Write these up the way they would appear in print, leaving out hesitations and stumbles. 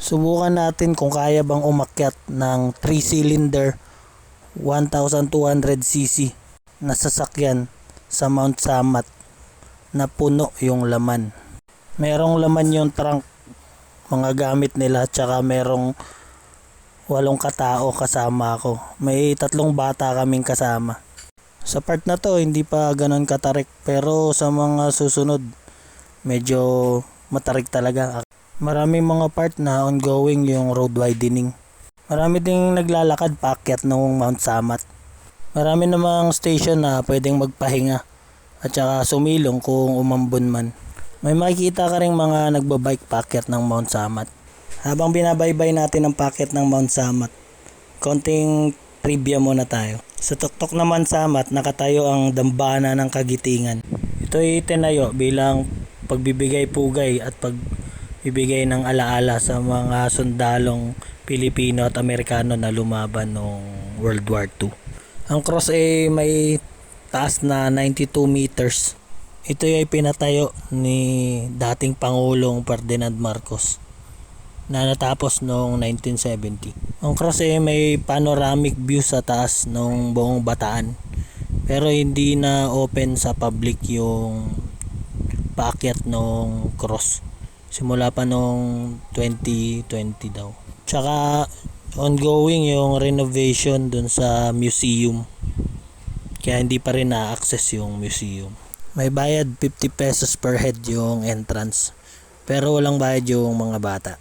Subukan natin kung kaya bang umakyat ng 3-cylinder 1200cc na sasakyan sa Mount Samat na puno yung laman. Merong laman yung trunk, mga gamit nila, tsaka merong 8 katao kasama ako. May 3 bata kaming kasama. Sa part na to hindi pa ganon katarik, pero sa mga susunod medyo matarik talaga. Maraming mga part na ongoing yung road widening. Marami ding naglalakad paakyat ng Mount Samat. Marami namang station na pwedeng magpahinga at saka sumilong kung umambon man. May makikita ka ring mga nagbabike paakyat ng Mount Samat. Habang binabaybay natin ang paakyat ng Mount Samat, konting trivia muna tayo. Sa tuktok ng Mount Samat nakatayo ang dambana ng Kagitingan. Ito ay tinayo bilang pagbibigay pugay at pagbibigay ng alaala sa mga sundalong Pilipino at Amerikano na lumaban noong World War II. Ang cross ay may taas na 92 meters. Ito ay pinatayo ni dating Pangulong Ferdinand Marcos na natapos noong 1970. Ang cross ay may panoramic view sa taas ng buong Bataan, pero hindi na open sa public yung paakyat ng cross. Simula pa noong 2020 daw. Tsaka ongoing yung renovation dun sa museum, kaya hindi pa rin na-access yung museum. May bayad 50 pesos per head yung entrance, pero walang bayad yung mga bata.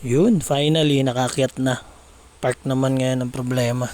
Yun, finally nakakyat na. Park naman ngayon ang problema.